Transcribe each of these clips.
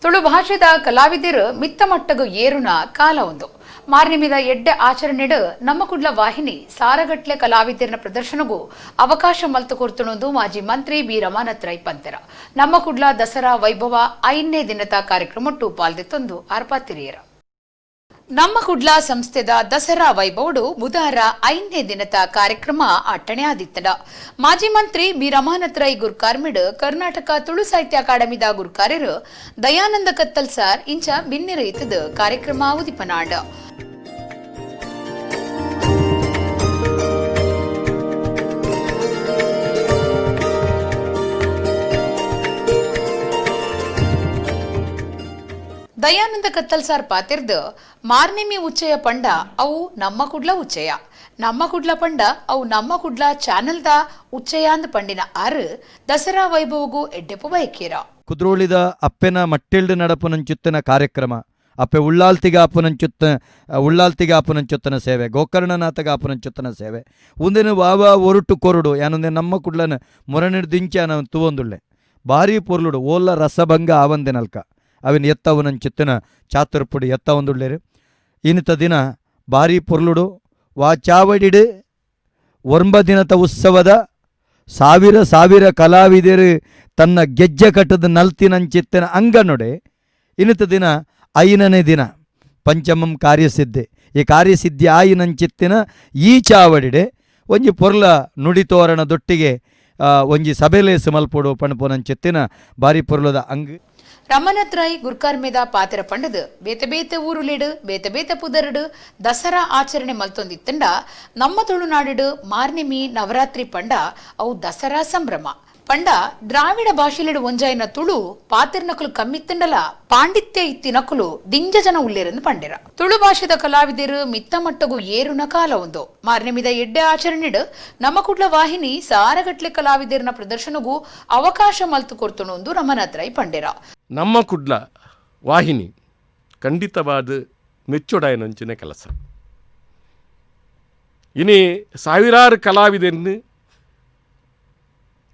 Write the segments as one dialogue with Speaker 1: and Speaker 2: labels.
Speaker 1: ತುಳು ಭಾಷೆದ ಕಲಾವಿದರು ಮಿತ್ತ ಮಟ್ಟಗು ಏರುನ ಕಾಲ ಒಂದು ಮಾರ್ನಿಮಿದ ಎಡ್ಡೆ ಆಚರಣೆಡು ನಮ್ಮ ಕುಡ್ಲ ವಾಹಿನಿ ಸಾರಗಟ್ಲೆ ಕಲಾವಿದರ ಪ್ರದರ್ಶನಗೂ ಅವಕಾಶ ಮಲ್ತು ಕೊರ್ತುಣೊಂದು ಮಾಜಿ ಮಂತ್ರಿ ಬಿ ರಮಾನತ್ರೈ ಪಂತೆರ ನಮ್ಮ ಕುಡ್ಲ ದಸರಾ ವೈಭವ 5ನೇ ದಿನದ ಕಾರ್ಯಕ್ರಮಟ್ಟು ಪಾಲ್ದೆತ್ತೊಂದು ಆರ್ಪಾತಿರಿಯರ ನಮ್ಮ ಕುಡ್ಲ ಸಂಸ್ಥೆದ ದಸರಾ ವೈಭವಡು ಬುಧವಾರ 5ನೇ ದಿನದ ಕಾರ್ಯಕ್ರಮ ಅಟ್ಟಣೆ ಆದಿತ್ತಡ ಮಾಜಿ ಮಂತ್ರಿ ಬಿ ರಮಾನತ್ರೈ ಗುರ್ಕಾರ್ಮಿಡ್ ಕರ್ನಾಟಕ ತುಳು ಸಾಹಿತ್ಯ ಅಕಾಡೆಮಿದ ಗುರ್ಕಾರ್ಯರು ದಯಾನಂದ ಕತ್ತಲ್ ಸಾರ್ ಇಂಚ ಬಿನ್ನಿರ ಇತ್ತದ ಕಾರ್ಯಕ್ರಮ ಉದಿಪನಾಡ ದಯಾನಂದ ಕತ್ತಲ್ ಸಾರ್ ಪಾತಿರ್ದ ಮಾರ್ನಿಮಿ ಉಚ್ಚಯ ಪಂಡ ಅವು ನಮ್ಮ ಕುಡ್ಲ ಉಚ್ಚಯ ನಮ್ಮ ಕುಡ್ಲ ಪಂಡ ಅವು ನಮ್ಮ ಕುಡ್ಲ ಚಾನೆಲ್ದ ಉಚ್ಚಯ ಅಂದ ಪಂಡಿನ ಆರು ದಸರಾ ವೈಭವಗೂ ಎಡ್ಡೆಪ್ಪು ಬಯಕೀರ
Speaker 2: ಕುದ್ರೋಳಿದ ಅಪ್ಪೆನ ಮಟ್ಟಿಲ್ಡ್ ನಡಪುನಂಚುತ್ತನ ಕಾರ್ಯಕ್ರಮ ಅಪ್ಪೆ ಉಳ್ಳಾಲ್ತಿಗ ಆಪುನಂಚುತ್ತನ ಸೇವೆ ಗೋಕರ್ಣನಾಥಗ ಆಪುನಂಚುತ್ತನ ಸೇವೆ ಒಂದೇನು ವಾವ ಒರುಟು ಕೊರುಡು ಯಾನೊಂದೆ ನಮ್ಮ ಕುಡ್ಲನ ಮೊರನಿಡ್ದಿಂಚ ನಾವು ತುವೊಂದುಳ್ಳೆ ಭಾರಿ ಪೊರ್ಲುಡು ಓಲ್ಲ ರಸಭಂಗ ಆವಂದೆ ನಲ್ಕ ಅವಿನ ಎತ್ತವನಂಚಿತ್ತಿನ ಚಾತುರ್ಪುಡಿ ಎತ್ತವೊಂದುಳ್ಳೇರು ಇನ್ನಿತ ದಿನ ಭಾರಿ ಪೊರ್ಲುಡು ವಾಚಾವಡಿಡು 9 ದಿನದ ಉತ್ಸವದ ಸಾವಿರ ಕಲಾವಿದರು ತನ್ನ ಗೆಜ್ಜೆ ಕಟ್ಟದ ನಲ್ತಿನಂಚಿತ್ತಿನ ಅಂಗನೊಡೆ ಇನ್ನಿತ ದಿನ 5ನೇ ದಿನ ಪಂಚಮಂ ಕಾರ್ಯಸಿದ್ಧಿ ಈ ಕಾರ್ಯಸಿದ್ಧಿ ಆಯಿನಂಚಿತ್ತಿನ ಈ ಚಾವಡಿಡೆ ಒಂಜಿ ಪೊರ್ಲ ನುಡಿತೋರಣದೊಟ್ಟಿಗೆ ಒಂಜಿ ಸಭೆಲೇಸು ಮಲ್ಪೊಡು ಪಣಪುನಂಚಿತ್ತಿನ ಭಾರಿ ಪೊರ್ಲದ ಅಂಗ
Speaker 1: ರಮನತ್ರೈ ಗುರ್ಕಾರ್ಮೆದ ಪಾತೆರ ಪಂಡದು ಬೇತೆ ಊರುಲಿಡು ಬೇತೆ ಪುದರಡು ದಸರಾ ಆಚರಣೆ ಮಲ್ತೊಂದಿತ್ತಂಡ ನಮ್ಮ ತುಳುನಾಡು ಮಾರ್ನಿಮಿ ನವರಾತ್ರಿ ಪಂಡ ಅವು ದಸರಾ ಸಂಭ್ರಮ ಪಂಡ ದ್ರಾವಿಡ ಭಾಷೆಲಿಡು ಒಂಜಾಯಿನ ತುಳು ಪಾತಿರ್ನಕಲು ಕಮ್ಮಿತ್ತಂಡಲ ಪಾಂಡಿತ್ಯ ಇತ್ತಿನಕಲು ದಿಂಜ ಜನ ಉಳ್ಳೇರೆಂದು ಪಂಡಿರ ತುಳು ಭಾಷೆದ ಕಲಾವಿದರು ಮಿತ್ತ ಮಟ್ಟಗೂ ಏರುನ ಕಾಲ ಒಂದು ಮಾರ್ನಿಮಿದ ಎಡ್ಡೆ ಆಚರಣೆಡು ನಮ್ಮ ಕುಡ್ಲ ವಾಹಿನಿ ಸಾರಗಟ್ಲೆ ಕಲಾವಿದರ ಪ್ರದರ್ಶನಗೂ ಅವಕಾಶ ಮಲ್ತು ಕೊರ್ತುಣೊಂದು ರಮನತ್ರೈ ಪಂಡಿರ
Speaker 3: ನಮ್ಮ ಕುಡ್ಲ ವಾಹಿನಿ ಖಂಡಿತವಾದ ಮೆಚ್ಚೊಡಾಯನಂಚಿನ ಕೆಲಸ ಇನಿ ಸಾವಿರಾರು ಕಲಾವಿದರನ್ನು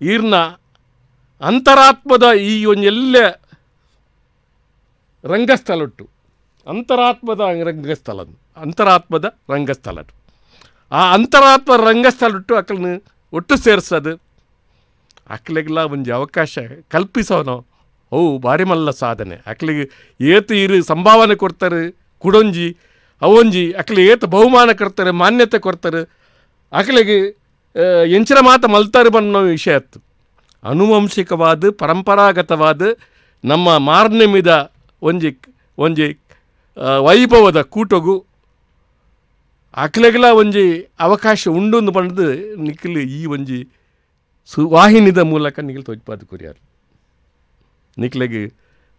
Speaker 3: ಈರ್ನ ಅಂತರಾತ್ಮದ ಈ ಒಂದೆಲ್ಲ ರಂಗಸ್ಥಳಟ್ಟು ಅಂತರಾತ್ಮದ ರಂಗಸ್ಥಳ ಆ ಅಂತರಾತ್ಮ ರಂಗಸ್ಥಳಟ್ಟು ಅಕ್ಕಳನ್ನ ಒಟ್ಟು ಸೇರಿಸೋದು ಅಕ್ಕಳಿಗೆಲ್ಲ ಒಂದು ಅವಕಾಶ ಕಲ್ಪಿಸೋನು ಅವು ಭಾರಿ ಮಲ್ಲ ಸಾಧನೆ ಅಕ್ಕಳಿಗೆ ಏತು ಇರು ಸಂಭಾವನೆ ಕೊಡ್ತಾರೆ ಕುಡೊಂಜಿ ಅವೊಂಜಿ ಅಕ್ಕಳಿಗೆ ಏತು ಬಹುಮಾನ ಕೊಡ್ತಾರೆ ಮಾನ್ಯತೆ ಕೊಡ್ತಾರೆ ಅಕ್ಕಳಿಗೆ ಎಂಚಿನ ಮಾತ ಮಲ್ತಾರೆ ಬನ್ನೋ ವಿಷಯ ಇತ್ತು ಆನುವಂಶಿಕವಾದ ಪರಂಪರಾಗತವಾದ ನಮ್ಮ ಮಾರ್ನಿಮಿದ ಒಂಜಿ ವೈಭವದ ಕೂಟಗು ಅಕ್ಲೆಗಳ ಒಂಜಿ ಅವಕಾಶ ಉಂಡು ಬಂದು ನಿಖಿಲ್ ಈ ಒಂಜಿ ವಾಹಿನಿದ ಮೂಲಕ ನಿಖಿಲ್ ತೋಜ್ಪಾದು ಕೊರಿಯಾರು ನಿಖಿಲಿಗೆ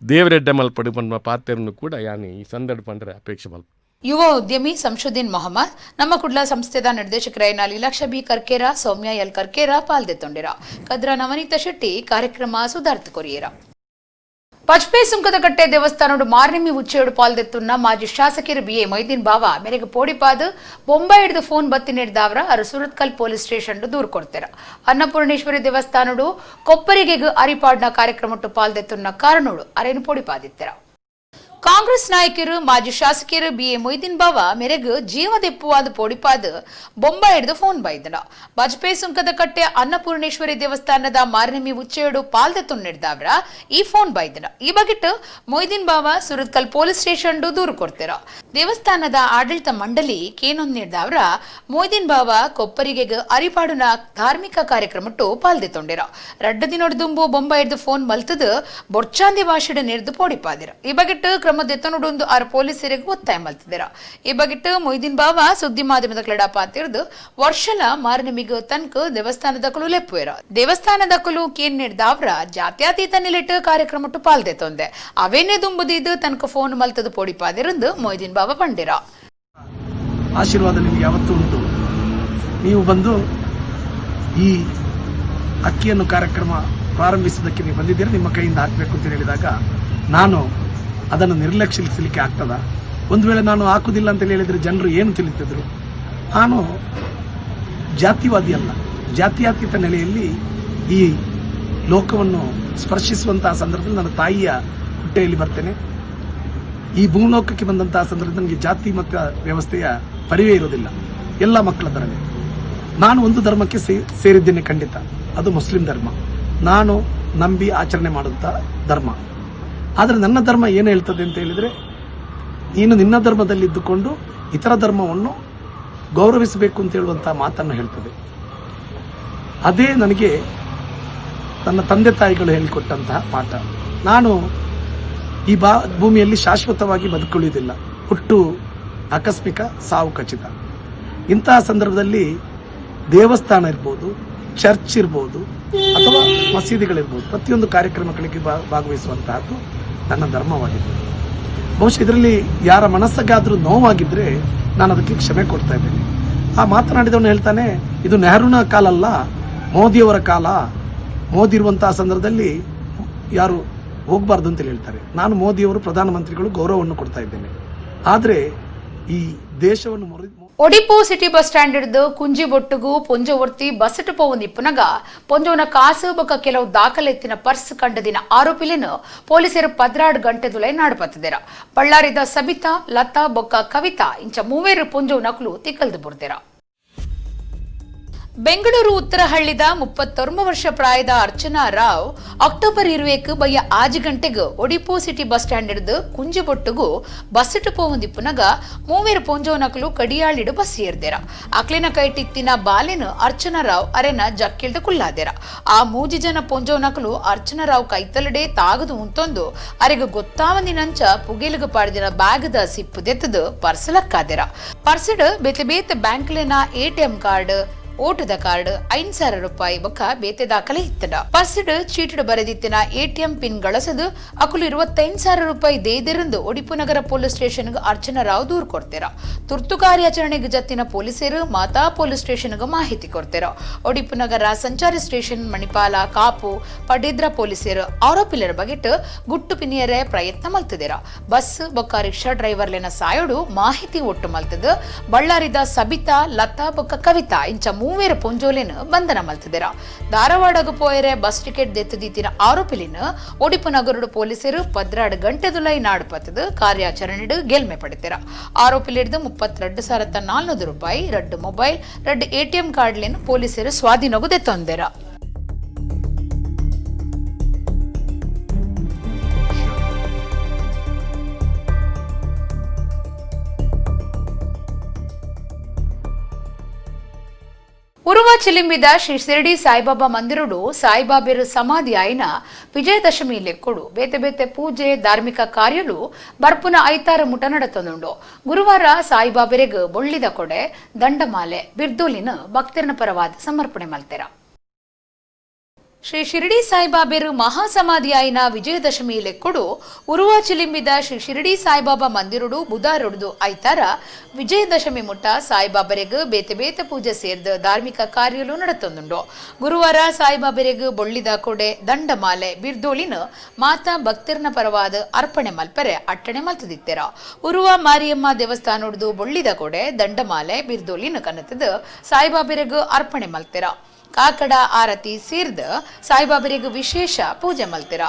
Speaker 3: ದೇವರೆಡ್ಡ ಮಲ್ಪಡು ಬನ್ನುವ ಪಾತ್ರನ್ನು ಕೂಡ ಯಾನಿ ಈ ಸಂದರ್ಭ ಬಂದರೆ ಅಪೇಕ್ಷೆ ಮಲ್ಪ
Speaker 1: ಯುವ ಉದ್ಯಮಿ ಸಂಶುದ್ದೀನ್ ಮೊಹಮ್ಮದ್ ನಮ್ಮ ಕುಡ್ಲ ಸಂಸ್ಥೆದ ನಿರ್ದೇಶಕರಾಯಿನ ಲೀಲಾಕ್ಷ ಬಿ ಕರ್ಕೇರ ಸೌಮ್ಯ ಎಲ್ ಕರ್ಕೇರ ಪಾಲ್ದೆತ್ತೊಂಡಿರ ಕದ್ರ ನವನೀತ ಶೆಟ್ಟಿ ಕಾರ್ಯಕ್ರಮ ಸುಧಾರ್ಥ ಕೊರಿಯರ ಪಜ್ಪೆ ಸುಂಕದಕಟ್ಟೆ ದೇವಸ್ಥಾನಡು ಮಾರ್ನಿಮಿ ಉಚ್ಚೆಯಡು ಪಾಲ್ದೆತ್ತುನ್ನ ಮಾಜಿ ಶಾಸಕರು ಬಿ.ಎ. ಮೊಯ್ದೀನ್ ಬಾವ ಮೇರೆಗೆ ಪೋಡಿಪಾದ ಬೊಂಬೈ ಹಿಡಿದು ಫೋನ್ ಬತ್ತಿ ನೀಡಿದವರ ಅರು ಸುರತ್ಕಲ್ ಪೊಲೀಸ್ ಸ್ಟೇಷನ್ ದೂರು ಕೊಡ್ತಾರ ಅನ್ನಪೂರ್ಣೇಶ್ವರಿ ದೇವಸ್ಥಾನಡು ಕೊಪ್ಪರಿಗೆಗ್ ಅರಿಪಾಡ್ನ ಕಾರ್ಯಕ್ರಮಟ್ಟು ಪಾಲ್ದೆತ್ತುನ್ನ ಕಾರಣೋಡು ಅರೇನು ಪೋಡಿಪಾದಿತ್ತರ ಕಾಂಗ್ರೆಸ್ ನಾಯಕರು ಮಾಜಿ ಶಾಸಕರು ಬಿ.ಎ. ಮೊಯ್ದೀನ್ ಬಾವ ಮೇರೆಗೆ ಜೀವದೆಪ್ಪುವಾದ ಪೋಡಿಪಾದ ಬೊಂಬೈ ಹಿಡಿದು ಫೋನ್ ಬೈದನ ಬಜ್ಪೆ ಸುಂಕದ ಕಟ್ಟೆ ಅನ್ನಪೂರ್ಣೇಶ್ವರಿ ದೇವಸ್ಥಾನದ ಮಾರ್ನಿಮಿ ಉಚ್ಚೆಯಡು ಪಾಲ್ದೆತ್ತು ನೀಡಿದವ್ರ ಈ ಫೋನ್ ಬೈದನ ಈ ಬಗೆಟ್ ಮೊಯ್ದೀನ್ ಬಾವ ಸುರತ್ಕಲ್ ಪೊಲೀಸ್ ಸ್ಟೇಷನ್ ದೂರು ಕೊಡ್ತಾರ ದೇವಸ್ಥಾನದ ಆಡಳಿತ ಮಂಡಳಿ ಕೇನೊಂದು ನೀಡಿದವ್ರ ಮೊಯ್ದೀನ್ ಬಾವ ಕೊಪ್ಪರಿಗೆಗ್ ಅರಿಪಾಡುನ ಧಾರ್ಮಿಕ ಕಾರ್ಯಕ್ರಮಟ್ಟು ಪಾಲ್ದೆತ್ತೊಂಡಿರ ರಡ್ಡ ದಿನೋಡು ದುಂಬು ಬೊಂಬೈ ಹಿಡಿದು ಫೋನ್ ಮಲ್ತದ ಬೊರ್ಚಾಂದಿ ಭಾಷೆಡು ನೀಡಿದು ಪೋಡಿಪಾದಿರ ಈ ಬಗೆಟ್ ಕ್ರಮದೆತ್ತನೊಂದು 6 ಪೊಲೀಸರಿಗೆ ಒತ್ತಾಯ ಮಲ್ತಿದ್ದೀರ ಈ ಬಗೆಟ್ ಮೊಯ್ದೀನ್ ಬಾವ ಸುದ್ದಿ ಮಾಧ್ಯಮದ ಕ್ಲಡಪ ಅಂತಿರ್ದು ವರ್ಷಲ ಮಾರ್ನಿಮಿಗ ತನಕ ದೇವಸ್ಥಾನದಕ್ಕಲು ಲೆಪ್ಪುವೆರ ದೇವಸ್ಥಾನದಕ್ಕಲು ಕೇನ್ ನೀಡಿದವ್ರ ಜಾತ್ಯಾತೀತ ನಿಲೆಟ್ಟು ಕಾರ್ಯಕ್ರಮಟ್ಟು ಪಾಲ್ದೆತ್ತೊಂದೆ ಅವೇನೇ ದುಂಬುದಿದ್ದು ತನಕ ಫೋನ್ ಮಲ್ತದ ಪೋಡಿಪಾದಿರಂದು ಮೊಯ್ದೀನ್ ಬಾವ ಪಂಡಿರ
Speaker 4: ಆಶೀರ್ವಾದ ನಿಮಗೆ ಯಾವತ್ತೂ ಉಂಟು. ನೀವು ಬಂದು ಈ ಅಕ್ಕಿಯನ್ನು ಕಾರ್ಯಕ್ರಮ ಪ್ರಾರಂಭಿಸೋದಕ್ಕೆ ನೀವು ಬಂದಿದ್ದೀರಿ, ನಿಮ್ಮ ಕೈಯಿಂದ ಹಾಕಬೇಕು ಅಂತ ಹೇಳಿದಾಗ ನಾನು ಅದನ್ನು ನಿರ್ಲಕ್ಷಿಸಲಿಕ್ಕೆ ಆಗ್ತದ? ಒಂದು ವೇಳೆ ನಾನು ಹಾಕುವುದಿಲ್ಲ ಅಂತ ಹೇಳಿದರೆ ಜನರು ಏನು ತಿಳಿತಿದ್ರು? ನಾನು ಜಾತಿವಾದಿ ಅಲ್ಲ, ಜಾತ್ಯತೀತ ನೆಲೆಯಲ್ಲಿ ಈ ಲೋಕವನ್ನು ಸ್ಪರ್ಶಿಸುವಂತಹ ಸಂದರ್ಭದಲ್ಲಿ ನನ್ನ ತಾಯಿಯ ಹುಟ್ಟೆಯಲ್ಲಿ ಬರ್ತೇನೆ. ಈ ಭೂಲೋಕಕ್ಕೆ ಬಂದಂತಹ ಸಂದರ್ಭದಲ್ಲಿ ನನಗೆ ಜಾತಿ ಮತ ವ್ಯವಸ್ಥೆಯ ಪರಿವೇ ಇರೋದಿಲ್ಲ. ಎಲ್ಲ ಮಕ್ಕಳ ಧರ್ಮ. ನಾನು ಒಂದು ಧರ್ಮಕ್ಕೆ ಸೇರಿದ್ದೇನೆ ಖಂಡಿತ, ಅದು ಮುಸ್ಲಿಂ ಧರ್ಮ. ನಾನು ನಂಬಿ ಆಚರಣೆ ಮಾಡುವಂಥ ಧರ್ಮ. ಆದರೆ ನನ್ನ ಧರ್ಮ ಏನು ಹೇಳ್ತದೆ ಅಂತ ಹೇಳಿದರೆ, ನೀನು ನಿನ್ನ ಧರ್ಮದಲ್ಲಿದ್ದುಕೊಂಡು ಇತರ ಧರ್ಮವನ್ನು ಗೌರವಿಸಬೇಕು ಅಂತ ಹೇಳುವಂಥ ಮಾತನ್ನು ಹೇಳ್ತದೆ. ಅದೇ ನನಗೆ ನನ್ನ ತಂದೆ ತಾಯಿಗಳು ಹೇಳಿಕೊಟ್ಟಂತಹ ಪಾಠ. ನಾನು ಈ ಭೂಮಿಯಲ್ಲಿ ಶಾಶ್ವತವಾಗಿ ಬದುಕುಳಿಯುವುದಿಲ್ಲ. ಹುಟ್ಟು ಆಕಸ್ಮಿಕ, ಸಾವು ಖಚಿತ. ಇಂತಹ ಸಂದರ್ಭದಲ್ಲಿ ದೇವಸ್ಥಾನ ಇರ್ಬೋದು, ಚರ್ಚ್ ಇರ್ಬೋದು, ಅಥವಾ ಮಸೀದಿಗಳಿರ್ಬೋದು, ಪ್ರತಿಯೊಂದು ಕಾರ್ಯಕ್ರಮಗಳಿಗೆ ಭಾಗವಹಿಸುವಂತಹದ್ದು ನನ್ನ ಧರ್ಮವಾಗಿದೆ. ಬಹುಶಃ ಇದರಲ್ಲಿ ಯಾರ ಮನಸ್ಸಿಗಾದರೂ ನೋವಾಗಿದ್ದರೆ ನಾನು ಅದಕ್ಕೆ ಕ್ಷಮೆ ಕೊಡ್ತಾ ಇದ್ದೇನೆ. ಆ ಮಾತನಾಡಿದವನು ಹೇಳ್ತಾನೆ, ಇದು ನೆಹರೂನ ಕಾಲ ಅಲ್ಲ, ಮೋದಿಯವರ ಕಾಲ. ಮೋದಿ ಇರುವಂತಹ ಸಂದರ್ಭದಲ್ಲಿ ಯಾರು ಹೋಗಬಾರ್ದು ಅಂತೇಳಿ ಹೇಳ್ತಾರೆ. ನಾನು ಮೋದಿಯವರು ಪ್ರಧಾನಮಂತ್ರಿಗಳು ಗೌರವವನ್ನು ಕೊಡ್ತಾ ಇದ್ದೇನೆ. ಆದರೆ ಈ ದೇಶವನ್ನು
Speaker 1: ಒಡಿಪೋ ಸಿಟಿ ಬಸ್ ಸ್ಟ್ಯಾಂಡ್ ಹಿಡಿದು ಕುಂಜಿ ಬೊಟ್ಟುಗೂ ಪೊಂಜ ಒರ್ತಿ ಬಸ್ಸಟ್ಟು ಪೋವೊಂದು ಇಪ್ಪುನಗ ಪೊಂಜವನ ಕಾಸು ಬೊಕ್ಕ ಕೆಲವು ದಾಖಲೆತ್ತಿನ ಪರ್ಸ್ ಕಂಡದಿನ ಆರೋಪಿಲಿನ ಪೊಲೀಸರು 16 ಗಂಟೆದುಲೈ ನಾಡುಪತ್ತಿದ್ದೇರ. ಬಳ್ಳಾರಿದ ಸಬಿತಾ, ಲತಾ ಬೊಕ್ಕ ಕವಿತಾ ಇಂಚ ಮೂವೇರು ಪೊಂಜವು ನಕಲು ತಿಕ್ಕಲ್ದು ಬುರ್ದೇರ. ಬೆಂಗಳೂರು ಉತ್ತರಹಳ್ಳಿದ 31 ವರ್ಷ ಪ್ರಾಯದ ಅರ್ಚನಾ ರಾವ್ ಅಕ್ಟೋಬರ್ 20 ಬಯ್ಯ 6 ಗಂಟೆಗೆ ಒಡಿಪೋ ಸಿಟಿ ಬಸ್ ಸ್ಟ್ಯಾಂಡ್ ಹಿಡಿದು ಕುಂಜಿಬೊಟ್ಟುಗೂ ಬಸ್ಸಿಟ್ಟು ಪೋವಂದಿಪ್ಪುನಗ ಮೂವೇರು ಪೊಂಜವನಕಲು ಕಡಿಯಾಳಿಡು ಬಸ್ ಏರ್ದೇರ. ಅಕ್ಲಿನ ಕೈಟಿತ್ತಿನ ಬಾಲೆನು ಅರ್ಚನಾ ರಾವ್ ಅರೆನ ಜಕ್ಕಿಲ್ದ ಕುಲ್ಲಾದೇರ. ಆ 3 ಜನ ಪೊಂಜವನಕಲು ಅರ್ಚನಾ ರಾವ್ ಕೈತಲಡೆ ತಾಗದು ಉಂತೊಂದು ಅರೆಗೆ ಗೊತ್ತಾವಂದಿನಂಚ ಪುಗೇಲಿಗೆ ಪಾಡಿದಿನ ಬ್ಯಾಗದ ಸಿಪ್ಪುದೆತ್ತದು ಪರ್ಸಲಕ್ಕಾದೇರ. ಪರ್ಸಡ್ ಬೇತೆ ಬೇತೆ ಬ್ಯಾಂಕ್ಲಿನ ATM ಕಾರ್ಡ್, ಓಟದ ಕಾರ್ಡ್, 5,000 ರೂಪಾಯಿ ಬೊಕ್ಕ ಬೇತೆ ದಾಖಲೆ ಇತ್ತನ. ಪರ್ಸಡ್ ಚೀಟಡ್ ಬರೆದಿತ್ತಿನ ATM ಪಿನ್ ಗಳಸದು ಅಕುಲು 25,000 ರೂಪಾಯಿ ದೇದೆರಂದು ಒಡಿಪು ನಗರ ಪೊಲೀಸ್ ಸ್ಟೇಷನ್ಗೆ ಅರ್ಚನಾ ರಾವ್ ದೂರು ಕೊಡ್ತೇರ. ತುರ್ತು ಕಾರ್ಯಾಚರಣೆಗೆ ಜತ್ತಿನ ಪೊಲೀಸರು ಮಾತಾ ಪೊಲೀಸ್ ಸ್ಟೇಷನ್ಗೆ ಮಾಹಿತಿ ಕೊಡ್ತೇರ. ಒಡಿಪು ನಗರ ಸಂಚಾರಿ ಸ್ಟೇಷನ್ ಮಣಿಪಾಲ, ಕಾಪು, ಪಡೇದ್ರ ಪೊಲೀಸರು ಆರೋಪಿಲರ ಬಗೆಟ್ ಗುಟ್ಟು ಪಿನಿಯರೆ ಪ್ರಯತ್ನ ಮಲ್ತದೇರ. ಬಸ್ ಬೊಕ್ಕ ರಿಕ್ಷಾ ಡ್ರೈವರ್ಲೆನ ಸಾಯೋಡು ಮಾಹಿತಿ ಒಟ್ಟು ಮಲ್ತದ. ಬಳ್ಳಾರಿದ ಸಬಿತಾ, ಲತಾ ಬೊಕ್ಕ ಕವಿತಾ ಇಂಚ ಮೂವೇರು ಪೊಂಜೋಲಿನ ಬಂಧನ ಮಲ್ತಿದ್ದೇರ. ಧಾರವಾಡಗೂ ಪೋಯರೆ ಬಸ್ ಟಿಕೆಟ್ ದೆತ್ತದೀತಿನ ಆರೋಪಿಲಿನ ಒಡಿಪು ನಗರದ ಪೊಲೀಸರು 16 ಗಂಟೆದುಲೈ ನಾಡು ಪತ್ತದು ಕಾರ್ಯಾಚರಣೆ ಗೆಲ್ಮೆ ಪಡಿತೇರ. ಆರೋಪಿಲಿಡ್ದು 32,400 ರೂಪಾಯಿ, 2 ಮೊಬೈಲ್, 2 ATM ಕಾರ್ಡ್ಲಿನ ಪೊಲೀಸರು ಸ್ವಾಧೀನಗೂ ದೆತ್ತೊಂದೇರ. ಉರುವ ಚಿಲಿಂಬಿದ ಶ್ರೀ ಶಿರಡಿ ಸಾಯಿಬಾಬಾ ಮಂದಿರುಡು ಸಾಯಿಬಾಬೇರು ಸಮಾಧಿ ಆಯ್ನ ವಿಜಯದಶಮಿ ಲೆಕ್ಕೊಡು ಬೇತೆ ಬೇತೆ ಪೂಜೆ ಧಾರ್ಮಿಕ ಕಾರ್ಯಲು ಬರ್ಪುನ 5 ಮುಟ ನಡತೊಂದುಂಡು. ಗುರುವಾರ ಸಾಯಿಬಾಬೆರೆಗ್ ಬೊಳ್ಳಿದ ಕೊಡೆ, ದಂಡಮಾಲೆ, ಬಿರ್ದೋಲಿನ ಭಕ್ತರನ ಪರವಾದ ಸಮರ್ಪಣೆ ಮಲ್ತೆರ. ಶ್ರೀ ಶಿರಡಿ ಸಾಯಿಬಾಬೇರು ಮಹಾಸಮಾಧಿ ಆಯ್ನ ವಿಜಯದಶಮಿ ಲೆಕ್ಕೊಡು ಉರುವ ಚಿಲಿಂಬಿದ ಶ್ರೀ ಶಿರಡಿ ಸಾಯಿಬಾಬಾ ಮಂದಿರುಡು ಬುಧಾರೊಡ್ದು 5 ವಿಜಯದಶಮಿ ಮುಟ್ಟ ಸಾಯಿಬಾಬರೆಗ್ ಬೇತೆ ಬೇತೆ ಪೂಜೆ ಸೇರ್ದ ಧಾರ್ಮಿಕ ಕಾರ್ಯಲು ನಡತೊಂದುಂಡು. ಗುರುವಾರ ಸಾಯಿಬಾಬೆರೆಗ್ ಬೊಳ್ಳಿದ ಕೊಡೆ, ದಂಡಮಾಲೆ, ಬಿರ್ದೋಳಿನ ಮಾತಾ ಭಕ್ತರನ ಪರವಾದ ಅರ್ಪಣೆ ಮಲ್ಪರೆ ಅಟ್ಟಣೆ ಮಲ್ತದಿತ್ತೆರ. ಉರುವ ಮಾರಿಯಮ್ಮ ದೇವಸ್ಥಾನೊಡ್ದು ಬೊಳ್ಳಿದ ಕೊಡೆ, ದಂಡಮಾಲೆ, ಬಿರ್ದೋಳಿನ ಕನತದ ಸಾಯಿಬಾಬೆರೆಗ್ ಅರ್ಪಣೆ ಮಲ್ತೆರ. ಕಾಕಡ ಆರತಿ ಸೇರ್ದ ಸಾಯಿಬಾಬರಿಗೆ ವಿಶೇಷ ಪೂಜೆ ಮಲ್ತಿರ.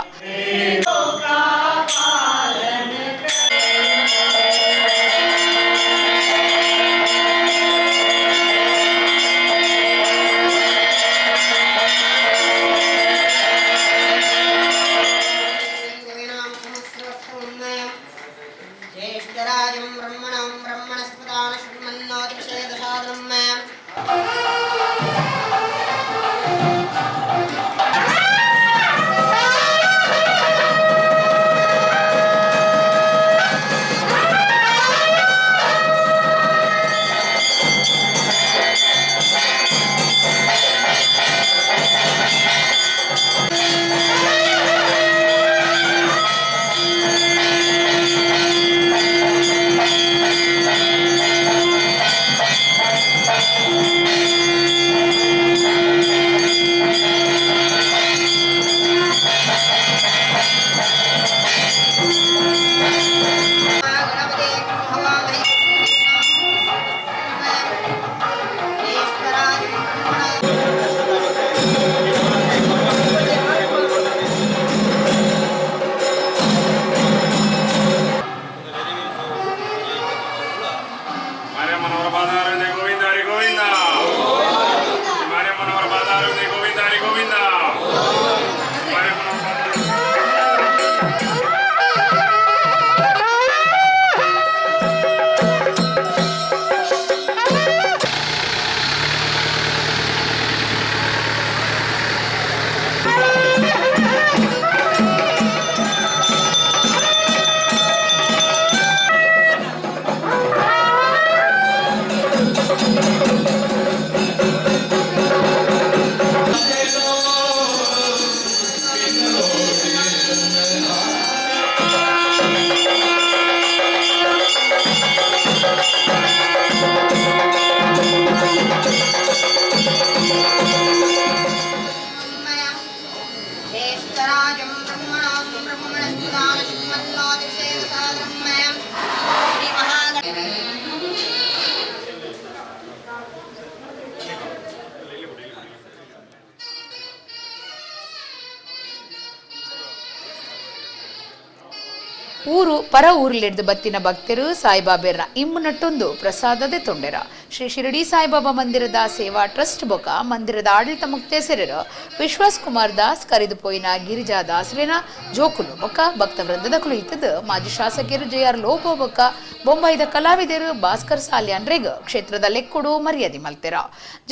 Speaker 1: ಊರು ಪರ ಊರ್ಲಿಡ್ದು ಬತ್ತಿನ ಭಕ್ತರು ಸಾಯಿಬಾಬೇರ್ನ ಇಮ್ಮುನಟ್ಟೊಂದು ಪ್ರಸಾದದೆ ತೊಂಡೆರ ಶ್ರೀ ಶಿರಡಿ ಸಾಯಿಬಾಬಾ ಮಂದಿರದ ಸೇವಾ ಟ್ರಸ್ಟ್ ಬೊಕ ಮಂದಿರದ ಆಡಳಿತ ಮುಕ್ತೇಸರರು ವಿಶ್ವಾಸ್ ಕುಮಾರ್ ದಾಸ್ ಕರೆದು ಪೋಯಿನ ಗಿರಿಜಾ ದಾಸರೇನ ಜೋಕುಲು ಬೊಕ ಭಕ್ತ ವೃಂದದ ಕುಳಿತದ ಮಾಜಿ ಶಾಸಕರು ಜೆ.ಆರ್. ಲೋಬೋ ಬೊಕ ಬೊಂಬೈದ ಕಲಾವಿದರು ಭಾಸ್ಕರ್ ಸಾಲ್ಯಾನ್ರೆಗ್ ಕ್ಷೇತ್ರದ ಲೆಕ್ಕುಡು ಮರ್ಯಾದೆ ಮಲ್ತೆರ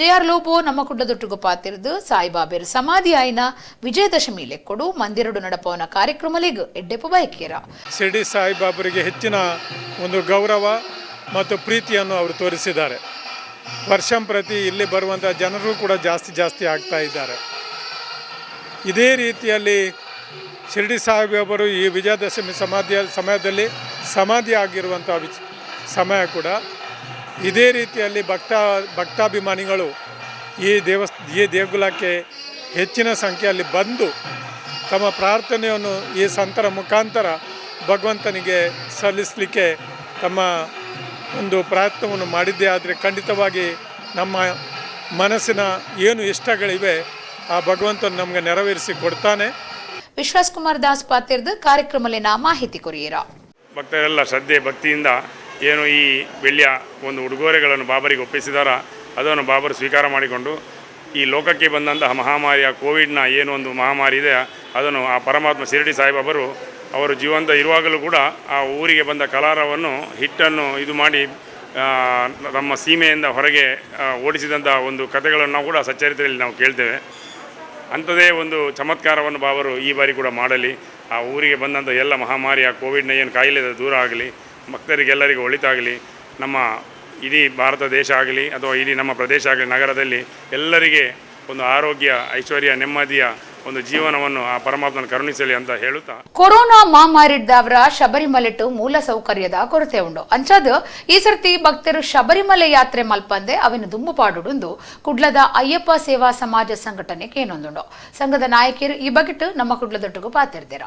Speaker 1: ಜೆ.ಆರ್. ಲೋಬೋ ನಮ್ಮ ಕುಡ್ಲದೊಟ್ಟಿಗೂ ಪಾತಿರ್ದು ಸಾಯಿಬಾಬೇರ್ ಸಮಾಧಿ ಆಯ್ನ ವಿಜಯದಶಮಿ ಲೆಕ್ಕುಡು ಮಂದಿರಡು ನಡಪವನ ಕಾರ್ಯಕ್ರಮಲಿಗ್ ಎಡ್ಡೆಪು ಬಯಕೇರ
Speaker 5: ಶಿರಡಿ ಸಾಯಿಬಾಬರಿಗೆ ಹೆಚ್ಚಿನ ಒಂದು ಗೌರವ ಮತ್ತು ಪ್ರೀತಿಯನ್ನು ಅವರು ತೋರಿಸಿದ್ದಾರೆ. ವರ್ಷಂಪ್ರತಿ ಇಲ್ಲಿ ಬರುವಂಥ ಜನರು ಕೂಡ ಜಾಸ್ತಿ ಆಗ್ತಾ ಇದ್ದಾರೆ. ಇದೇ ರೀತಿಯಲ್ಲಿ ಶಿರಡಿ ಸಾಯಿಬಾಬರು ಈ ವಿಜಯದಶಮಿ ಸಮಯದಲ್ಲಿ ಸಮಾಧಿ ಆಗಿರುವಂಥ ಸಮಯ ಕೂಡ ಇದೇ ರೀತಿಯಲ್ಲಿ ಭಕ್ತಾಭಿಮಾನಿಗಳು ಈ ದೇಗುಲಕ್ಕೆ ಹೆಚ್ಚಿನ ಸಂಖ್ಯೆಯಲ್ಲಿ ಬಂದು ತಮ್ಮ ಪ್ರಾರ್ಥನೆಯನ್ನು ಈ ಸಂತರ ಮುಖಾಂತರ ಭಗವಂತನಿಗೆ ಸಲ್ಲಿಸಲಿಕ್ಕೆ ತಮ್ಮ ಒಂದು ಪ್ರಯತ್ನವನ್ನು ಮಾಡಿದ್ದೇ ಆದರೆ ಖಂಡಿತವಾಗಿ ನಮ್ಮ ಮನಸ್ಸಿನ ಏನು ಇಷ್ಟಗಳಿವೆ ಆ ಭಗವಂತನು ನಮಗೆ ನೆರವೇರಿಸಿ ಕೊಡ್ತಾನೆ.
Speaker 1: ವಿಶ್ವಾಸ್ ಕುಮಾರ್ ದಾಸ್ ಪಾತಿರ್ದು ಕಾರ್ಯಕ್ರಮಲಿನ ಮಾಹಿತಿ ಕೊರಿಯರ
Speaker 6: ಭಕ್ತರೆಲ್ಲ ಶ್ರದ್ಧೆ ಭಕ್ತಿಯಿಂದ ಏನು ಈ ಬೆಳ್ಳಿಯ ಒಂದು ಉಡುಗೊರೆಗಳನ್ನು ಬಾಬರಿಗೆ ಒಪ್ಪಿಸಿದಾರ ಅದನ್ನು ಬಾಬರು ಸ್ವೀಕಾರ ಮಾಡಿಕೊಂಡು ಈ ಲೋಕಕ್ಕೆ ಬಂದಂತಹ ಮಹಾಮಾರಿಯ ಕೋವಿಡ್ನ ಏನು ಒಂದು ಮಹಾಮಾರಿ ಇದೆ ಅದನ್ನು ಆ ಪರಮಾತ್ಮ ಶಿರಡಿ ಸಾಯಿಬಾಬರು ಅವರು ಜೀವಂತ ಇರುವಾಗಲೂ ಕೂಡ ಆ ಊರಿಗೆ ಬಂದ ಕಲಾರವನ್ನು ಹಿಟ್ಟನ್ನು ಇದು ಮಾಡಿ ನಮ್ಮ ಸೀಮೆಯಿಂದ ಹೊರಗೆ ಓಡಿಸಿದಂಥ ಒಂದು ಕಥೆಗಳನ್ನು ನಾವು ಕೂಡ ಸಚ್ಚರಿತ್ರೆಯಲ್ಲಿ ನಾವು ಕೇಳ್ತೇವೆ. ಅಂಥದೇ ಒಂದು ಚಮತ್ಕಾರವನ್ನು ಬಾಬರು ಈ ಬಾರಿ ಕೂಡ ಮಾಡಲಿ. ಆ ಊರಿಗೆ ಬಂದಂಥ ಎಲ್ಲ ಮಹಾಮಾರಿಯ ಕೋವಿಡ್ನ ಏನು ಕಾಯಿಲೆ ದೂರ ಆಗಲಿ, ಭಕ್ತರಿಗೆಲ್ಲರಿಗೂ ಒಳಿತಾಗಲಿ, ನಮ್ಮ ಇಡೀ ಭಾರತ ದೇಶ ಆಗಲಿ ಅಥವಾ ಇಡೀ ನಮ್ಮ ಪ್ರದೇಶ ಆಗಲಿ ನಗರದಲ್ಲಿ ಎಲ್ಲರಿಗೆ ಒಂದು ಆರೋಗ್ಯ ಐಶ್ವರ್ಯ ನೆಮ್ಮದಿಯ ಒಂದು ಜೀವನವನ್ನು ಆ ಪರಮಾತ್ಮನ ಕರುಣಿಸಲಿ ಅಂತ ಹೇಳುತ್ತಾ
Speaker 1: ಕೊರೋನಾ ಮಹಾಮಾರಿಡ್ದವರ ಶಬರಿಮಲೆಟ್ಟು ಮೂಲ ಸೌಕರ್ಯದ ಕೊರತೆ ಉಂಡು ಅಂಚಾದ ಈ ಸರ್ತಿ ಭಕ್ತರು ಶಬರಿಮಲೆ ಯಾತ್ರೆ ಮಲ್ಪಂದೆ ಅವಿನ ದುಂಬುಪಾಡುಂದು ಕುಡ್ಲದ ಅಯ್ಯಪ್ಪ ಸೇವಾ ಸಮಾಜ ಸಂಘಟನೆ ಕೇನೊಂದುಂಡು. ಸಂಘದ ನಾಯಕರು ಈ ಬಗೆಟ್ ನಮ್ಮ ಕುಡ್ಲದೊಟ್ಟಿಗೂ ಪಾತಿರ್ದಿರ.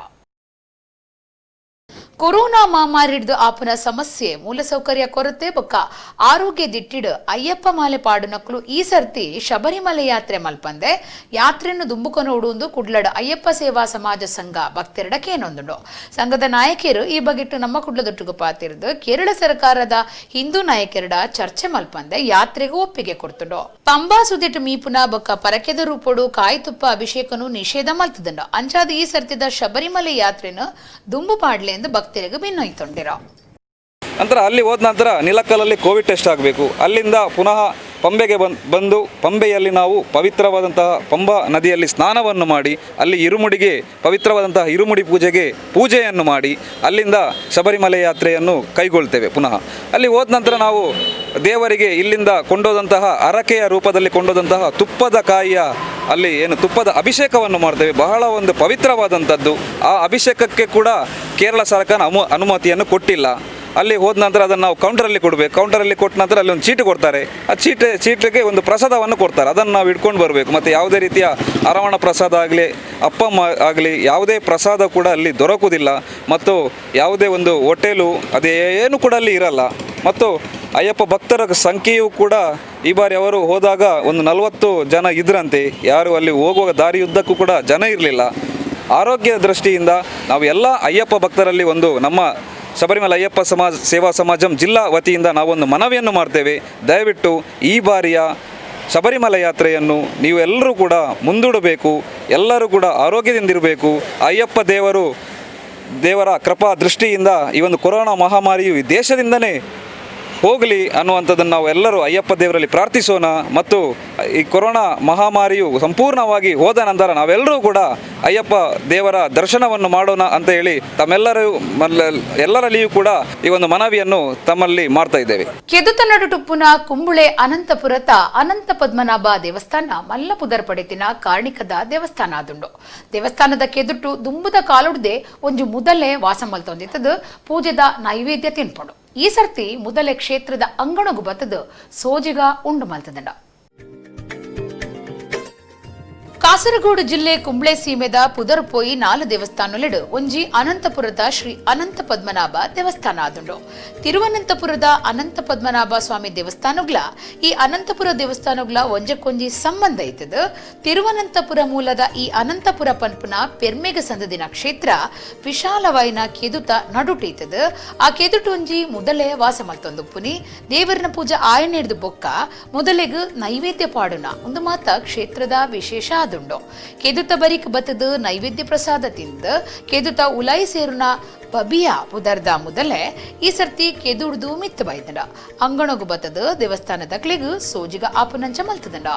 Speaker 1: ಕೊರೋನಾ ಮಹಾಮಾರಿಡ್ದು ಆಪುನ ಸಮಸ್ಯೆ ಮೂಲಸೌಕರ್ಯ ಕೊರತೆ ಬೊಕ್ಕ ಆರೋಗ್ಯ ದಿಟ್ಟಿಡು ಅಯ್ಯಪ್ಪ ಮಾಲೆ ಪಾಡುನಕ್ಲು ಈ ಸರ್ತಿ ಶಬರಿಮಲೆ ಯಾತ್ರೆ ಮಲ್ಪಂದೆ ಯಾತ್ರೆಯನ್ನು ದುಂಬುಕೊನೋಡುಂದು ಕುಡ್ಲಡ ಅಯ್ಯಪ್ಪ ಸೇವಾ ಸಮಾಜ ಸಂಘ ಭಕ್ತರಡ ಕೇನೊಂದುಂಡು. ಸಂಘದ ನಾಯಕರು ಈ ಬಗೆಟ್ಟು ನಮ್ಮ ಕುಡ್ಲದೊಟ್ಟಿಗೂ ಪಾತಿರ್ದು ಕೇರಳ ಸರ್ಕಾರದ ಹಿಂದೂ ನಾಯಕರಡ ಚರ್ಚೆ ಮಲ್ಪಂದೆ ಯಾತ್ರೆಗೂ ಒಪ್ಪಿಗೆ ಕೊಡ್ತುಂಡು. ಪಂಬಾ ಸುದಿಟ್ಟು ಮೀಪುನ ಬೊಕ್ಕ ಪರಕೆದ ರೂಪಡು ಕಾಯ್ತುಪ್ಪ ಅಭಿಷೇಕನು ನಿಷೇಧ ಮಲ್ತದುಂಡು. ಅಂಚಾದ ಈ ಸರ್ತಿದ ಶಬರಿಮಲೆ ಯಾತ್ರೆನು ದುಂಬು ಪಾಡ್ಲೆ ಎಂದು ಭಕ್ತರಿಗೆ ಭಿನ್ನೊಯ್ತೊಂಡಿರ.
Speaker 7: ನಂತರ ಅಲ್ಲಿ ಹೋದ ನಂತರ ನಿಲಕ್ಕಲಲ್ಲಿ ಕೋವಿಡ್ ಟೆಸ್ಟ್ ಆಗಬೇಕು. ಅಲ್ಲಿಂದ ಪುನಃ ಪಂಬೆಗೆ ಬಂದು ಪಂಬೆಯಲ್ಲಿ ನಾವು ಪವಿತ್ರವಾದಂತಹ ಪಂಬಾ ನದಿಯಲ್ಲಿ ಸ್ನಾನವನ್ನು ಮಾಡಿ ಅಲ್ಲಿ ಇರುಮುಡಿಗೆ ಪವಿತ್ರವಾದಂತಹ ಇರುಮುಡಿ ಪೂಜೆಯನ್ನು ಮಾಡಿ ಅಲ್ಲಿಂದ ಶಬರಿಮಲೆ ಯಾತ್ರೆಯನ್ನು ಕೈಗೊಳ್ತೇವೆ. ಪುನಃ ಅಲ್ಲಿ ಹೋದ ನಂತರ ನಾವು ದೇವರಿಗೆ ಇಲ್ಲಿಂದ ಕೊಂಡೋದಂತಹ ಹರಕೆಯ ರೂಪದಲ್ಲಿ ಕೊಂಡೋದಂತಹ ತುಪ್ಪದ ಕಾಯಿಯ ಅಲ್ಲಿ ಏನು ತುಪ್ಪದ ಅಭಿಷೇಕವನ್ನು ಮಾಡ್ತೇವೆ. ಬಹಳ ಒಂದು ಪವಿತ್ರವಾದಂಥದ್ದು. ಆ ಅಭಿಷೇಕಕ್ಕೆ ಕೂಡ ಕೇರಳ ಸರ್ಕಾರ ಅನುಮತಿಯನ್ನು ಕೊಟ್ಟಿಲ್ಲ. ಅಲ್ಲಿ ಹೋದ ನಂತರ ಅದನ್ನು ನಾವು ಕೌಂಟರಲ್ಲಿ ಕೊಡಬೇಕು. ಕೌಂಟರಲ್ಲಿ ಕೊಟ್ಟ ನಂತರ ಅಲ್ಲಿ ಒಂದು ಚೀಟಿ ಕೊಡ್ತಾರೆ. ಆ ಚೀಟಿಗೆ ಒಂದು ಪ್ರಸಾದವನ್ನು ಕೊಡ್ತಾರೆ. ಅದನ್ನು ನಾವು ಇಟ್ಕೊಂಡು ಬರಬೇಕು. ಮತ್ತು ಯಾವುದೇ ರೀತಿಯ ಅರವಣ ಪ್ರಸಾದ ಆಗಲಿ ಅಪ್ಪಮ್ಮ ಆಗಲಿ ಯಾವುದೇ ಪ್ರಸಾದ ಕೂಡ ಅಲ್ಲಿ ದೊರಕುವುದಿಲ್ಲ. ಮತ್ತು ಯಾವುದೇ ಒಂದು ಹೋಟೆಲು ಅದೇನು ಕೂಡ ಅಲ್ಲಿ ಇರಲ್ಲ. ಮತ್ತು ಅಯ್ಯಪ್ಪ ಭಕ್ತರ ಸಂಖ್ಯೆಯೂ ಕೂಡ ಈ ಬಾರಿ ಅವರು ಹೋದಾಗ ಒಂದು 40 ಜನ ಇದ್ರಂತೆ. ಯಾರು ಅಲ್ಲಿ ಹೋಗುವ ದಾರಿಯುದ್ದಕ್ಕೂ ಕೂಡ ಜನ ಇರಲಿಲ್ಲ. ಆರೋಗ್ಯ ದೃಷ್ಟಿಯಿಂದ ನಾವು ಎಲ್ಲ ಅಯ್ಯಪ್ಪ ಭಕ್ತರಲ್ಲಿ ಒಂದು ನಮ್ಮ ಶಬರಿಮಲೆ ಅಯ್ಯಪ್ಪ ಸೇವಾ ಸಮಾಜಂ ಜಿಲ್ಲಾ ವತಿಯಿಂದ ನಾವೊಂದು ಮನವಿಯನ್ನು ಮಾಡ್ತೇವೆ. ದಯವಿಟ್ಟು ಈ ಬಾರಿಯ ಶಬರಿಮಲೆ ಯಾತ್ರೆಯನ್ನು ನೀವು ಎಲ್ಲರೂ ಕೂಡ ಮುಂದೂಡಬೇಕು. ಎಲ್ಲರೂ ಕೂಡ ಆರೋಗ್ಯದಿಂದಿರಬೇಕು. ಅಯ್ಯಪ್ಪ ದೇವರ ಕೃಪಾ ದೃಷ್ಟಿಯಿಂದ ಈ ಒಂದು ಕೊರೋನಾ ಮಹಾಮಾರಿಯು ಈ ದೇಶದಿಂದನೇ ಹೋಗಲಿ ಅನ್ನುವಂಥದ್ದನ್ನು ನಾವು ಎಲ್ಲರೂ ಅಯ್ಯಪ್ಪ ದೇವರಲ್ಲಿ ಪ್ರಾರ್ಥಿಸೋಣ. ಮತ್ತು ಈ ಕೊರೋನಾ ಮಹಾಮಾರಿಯು ಸಂಪೂರ್ಣವಾಗಿ ಹೋದ ನಂತರ ನಾವೆಲ್ಲರೂ ಕೂಡ ಅಯ್ಯಪ್ಪ ದೇವರ ದರ್ಶನವನ್ನು ಮಾಡೋಣ ಅಂತ ಹೇಳಿ ಎಲ್ಲರಲ್ಲಿಯೂ ಕೂಡ ಈ ಒಂದು ಮನವಿಯನ್ನು ತಮ್ಮಲ್ಲಿ ಮಾಡ್ತಾ ಇದ್ದೇವೆ.
Speaker 1: ಕೆದುತನಡು ಟುಪ್ಪುನ ಕುಂಬುಳೆ ಅನಂತಪುರತ ಅನಂತ ಪದ್ಮನಾಭ ದೇವಸ್ಥಾನ ಮಲ್ಲ ಪುದರ್ ಪಡೆತಿನ ಕಾರ್ಣಿಕದ ದೇವಸ್ಥಾನ ಆದುಂಡು. ದೇವಸ್ಥಾನದ ಕೆದುಟು ದುಂಬುದ ಕಾಲುಡ್ದೆ ಒಂಜು ಮುದಲೆ ವಾಸ ಮಲ್ತೊಂದಿತ್ತದು ಪೂಜೆದ ನೈವೇದ್ಯ ತಿನ್ಪಡು. ಈ ಸರ್ತಿ ಮೊದಲೇ ಕ್ಷೇತ್ರದ ಅಂಗಣಗು ಬತ್ತದ ಸೋಜಿಗ ಉಂಡು ಮಲ್ತದಂಡ. ಕಾಸರಗೋಡು ಜಿಲ್ಲೆ ಕುಂಬ್ಳೆ ಸೀಮೆದ ಪುದರ್ಪೋಯಿ 4 ದೇವಸ್ಥಾನಲೆಡು ಒಂಜಿ ಅನಂತಪುರದ ಶ್ರೀ ಅನಂತ ಪದ್ಮನಾಭ ದೇವಸ್ಥಾನ ಆದುಂಡು. ತಿರುವನಂತಪುರದ ಅನಂತ ಪದ್ಮನಾಭ ಸ್ವಾಮಿ ದೇವಸ್ಥಾನಗ್ಲ ಈ ಅನಂತಪುರ ದೇವಸ್ಥಾನಗ್ಲ ಒಂಜಕ್ಕೊಂಜಿ ಸಂಬಂಧ ಇತ್ತದ. ತಿರುವನಂತಪುರ ಮೂಲದ ಈ ಅನಂತಪುರ ಪನ್ಪುನ ಪೆರ್ಮೆಗ ಸಂದದಿನ ಕ್ಷೇತ್ರ ವಿಶಾಲವಾಯಿನ ಕೆದುತ ನಡುಟೀತದ. ಆ ಕೆದುಟೊಂಜಿ ಮೊದಲೇ ವಾಸ ಮಲ್ತೊಂದುಪ್ಪುನಿ ದೇವರನ ಪೂಜೆ ಆಯನೆಡ್ದು ಬೊಕ್ಕ ಮೊದಲೆಗ್ ನೈವೇದ್ಯ ಪಾಡುನ ಒಂದು ಮಾತ ಕ್ಷೇತ್ರದ ವಿಶೇಷ ಆದುಂಡು. ಕೆದುತ ಬರಿಕ್ ಬತ್ತದ ನೈವೇದ್ಯ ಪ್ರಸಾದ ತಿಂದ ಕೆದುತ ಉಲಾಯಿ ಸೇರುನ ಬಬಿಯ ಪುದರ್ದ ಮೊದಲೇ ಈ ಸರ್ತಿ ಕೆದುಡ್ದು ಮಿತ್ತ ಬೈದಡ. ಅಂಗಣಗು ಬತ್ತದ ದೇವಸ್ಥಾನದ ಕ್ಲೆಗ್ ಸೋಜಿಗ ಆಪನಂಚ ಮಲ್ತದಂಡ.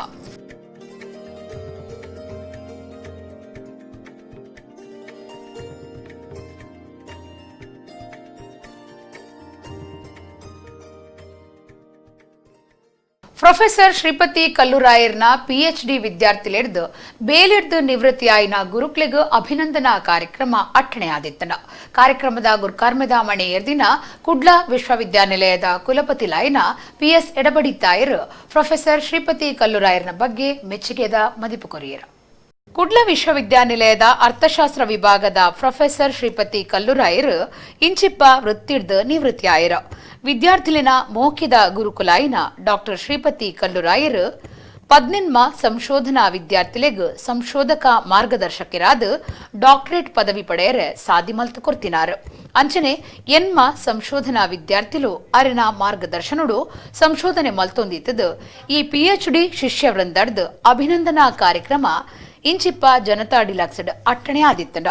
Speaker 1: ಪ್ರೊಫೆಸರ್ ಶ್ರೀಪತಿ ಕಲ್ಲುರಾಯರ್ನ PhD ವಿದ್ಯಾರ್ಥಿಲೆಡ್ದು ಬೇಲೆಡ್ದು ನಿವೃತ್ತಿಯಾಯಿನ ಗುರುಕ್ಲೆಗ್ ಅಭಿನಂದನಾ ಕಾರ್ಯಕ್ರಮ ಅಟ್ಟಣೆ ಆದಿತ್ತನ. ಕಾರ್ಯಕ್ರಮದ ಗುರ್ಕಾರ್ಮೆದ ಮಣೆ ಎರ್ದಿನ ಕುಡ್ಲ ವಿಶ್ವವಿದ್ಯಾನಿಲಯದ ಕುಲಪತಿ ಲಾಯನ PS ಎಡಬಡಿತಾಯರ್ ಪ್ರೊಫೆಸರ್ ಶ್ರೀಪತಿ ಕಲ್ಲುರಾಯರ್ನ ಬಗ್ಗೆ ಮೆಚ್ಚುಗೆದ ಮದಿಪು ಕೊರಿಯರ. ಕುಡ್ಲ ವಿಶ್ವವಿದ್ಯಾನಿಲಯದ ಅರ್ಥಶಾಸ್ತ್ರ ವಿಭಾಗದ ಪ್ರೊಫೆಸರ್ ಶ್ರೀಪತಿ ಕಲ್ಲುರಾಯರ್ ಇಂಚಿಪ್ಪ ವೃತ್ತಿಡ್ದು ನಿವೃತ್ತಿಯಾಯರ. ವಿದ್ಯಾರ್ಥಿಲಿನ ಮೋಕಿದ ಗುರುಕುಲಾಯಿನ ಡಾಕ್ಟರ್ ಶ್ರೀಪತಿ ಕಲ್ಲುರಾಯರ್ 18 ಸಂಶೋಧನಾ ವಿದ್ಯಾರ್ಥಿಲೆಗ್ ಸಂಶೋಧಕ ಮಾರ್ಗದರ್ಶಕರಾದ ಡಾಕ್ಟರೇಟ್ ಪದವಿ ಪಡೆಯರೆ ಸಾಧಿ ಮಲ್ತು ಕೊರ್ತಿನಾರ್. ಅಂಚನೆ ಎನ್ಮ ಸಂಶೋಧನಾ ವಿದ್ಯಾರ್ಥಿಲು ಅರಿನ ಮಾರ್ಗದರ್ಶನುಡು ಸಂಶೋಧನೆ ಮಲ್ತೊಂದಿತ್ತದ. ಈ PhD ಶಿಷ್ಯ ವೃಂದರ್ದ್ ಅಭಿನಂದನಾ ಕಾರ್ಯಕ್ರಮ ಇಂಚಿಪ್ಪ ಜನತಾ ಡಿಲಾಕ್ಸ್ಡ್ ಅಟ್ಟಣೆ ಆದಿತ್ತಂಡ.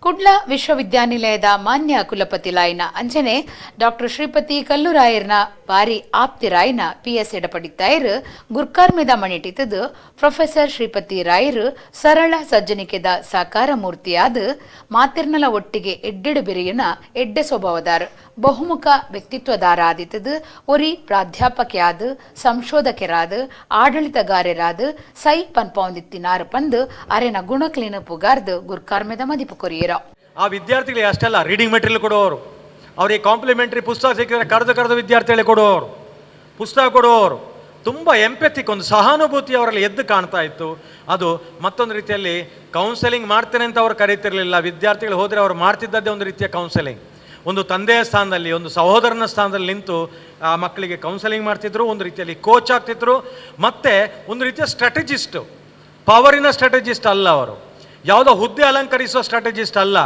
Speaker 1: ಕುಡ್ಲ ವಿಶ್ವವಿದ್ಯಾನಿಲಯದ ಮಾನ್ಯ ಕುಲಪತಿ ಲಾಯನ ಅಂಚನೆ ಡಾಕ್ಟರ್ ಶ್ರೀಪತಿ ಕಲ್ಲುರಾಯರ್ನ ಬಾರಿ ಆಪ್ತಿರಾಯನ PS ಎಡಪಡಿತಾಯರ್ ಗುರ್ಕಾರ್ಮೆದ ಮಣಿಟಿತದ ಪ್ರೊಫೆಸರ್ ಶ್ರೀಪತಿ ರಾಯರ್ ಸರಳ ಸಜ್ಜನಿಕೆದ ಸಾಕಾರ ಮೂರ್ತಿಯಾದ ಮಾತಿರ್ನಲ ಒಟ್ಟಿಗೆ ಎಡ್ಡೆಡು ಬೆರೆಯನ ಎಡ್ಡೆ ಸ್ವಭಾವದಾರ್ ಬಹುಮುಖ ವ್ಯಕ್ತಿತ್ವದಾರ ಆದಿತದ. ಒರಿ ಪ್ರಾಧ್ಯಾಪಕೆಯಾದ ಸಂಶೋಧಕರಾದ ಆಡಳಿತಗಾರರಾದ ಸೈ ಪನ್ಪೊಂದಿತ್ತಿನಾರ್ ಪಂದ್ ಅರೆನ ಗುಣಕ್ಲಿನ ಪುಗಾರ್ದು ಗುರ್ಕಾರ್ಮೆದ ಮದಿಪು ಕೊರಿಯರ.
Speaker 8: ಆ ವಿದ್ಯಾರ್ಥಿಗಳಿಗೆ ಅಷ್ಟೆಲ್ಲ ರೀಡಿಂಗ್ ಮೆಟೀರಿಯಲ್ ಕೊಡುವವರು, ಅವರಿಗೆ ಕಾಂಪ್ಲಿಮೆಂಟ್ರಿ ಪುಸ್ತಕ ಸಿಕ್ಕಿದ್ರೆ ಕರೆದು ವಿದ್ಯಾರ್ಥಿಗಳಿಗೆ ಕೊಡುವವರು, ಪುಸ್ತಕ ಕೊಡುವವರು, ತುಂಬ ಎಂಪೆಥಿಕ್ ಒಂದು ಸಹಾನುಭೂತಿ ಅವರಲ್ಲಿ ಎದ್ದು ಕಾಣ್ತಾ ಇತ್ತು. ಅದು ಮತ್ತೊಂದು ರೀತಿಯಲ್ಲಿ ಕೌನ್ಸೆಲಿಂಗ್ ಮಾಡ್ತೇನೆ ಅಂತ ಅವರು ಕರೀತಿರಲಿಲ್ಲ. ವಿದ್ಯಾರ್ಥಿಗಳು ಹೋದರೆ ಅವರು ಮಾಡ್ತಿದ್ದದ್ದೇ ಒಂದು ರೀತಿಯ ಕೌನ್ಸೆಲಿಂಗ್. ಒಂದು ತಂದೆಯ ಸ್ಥಾನದಲ್ಲಿ, ಒಂದು ಸಹೋದರನ ಸ್ಥಾನದಲ್ಲಿ ನಿಂತು ಆ ಮಕ್ಕಳಿಗೆ ಕೌನ್ಸೆಲಿಂಗ್ ಮಾಡ್ತಿದ್ರು, ಒಂದು ರೀತಿಯಲ್ಲಿ ಕೋಚ್ ಆಗ್ತಿದ್ರು, ಮತ್ತು ಒಂದು ರೀತಿಯ ಸ್ಟ್ರಾಟಜಿಸ್ಟು, ಪವರಿನ ಸ್ಟ್ರಾಟಜಿಸ್ಟ್ ಅಲ್ಲ ಅವರು, ಯಾವುದೋ ಹುದ್ದೆ ಅಲಂಕರಿಸುವ ಸ್ಟ್ರಾಟಜಿಸ್ಟ್ ಅಲ್ಲ.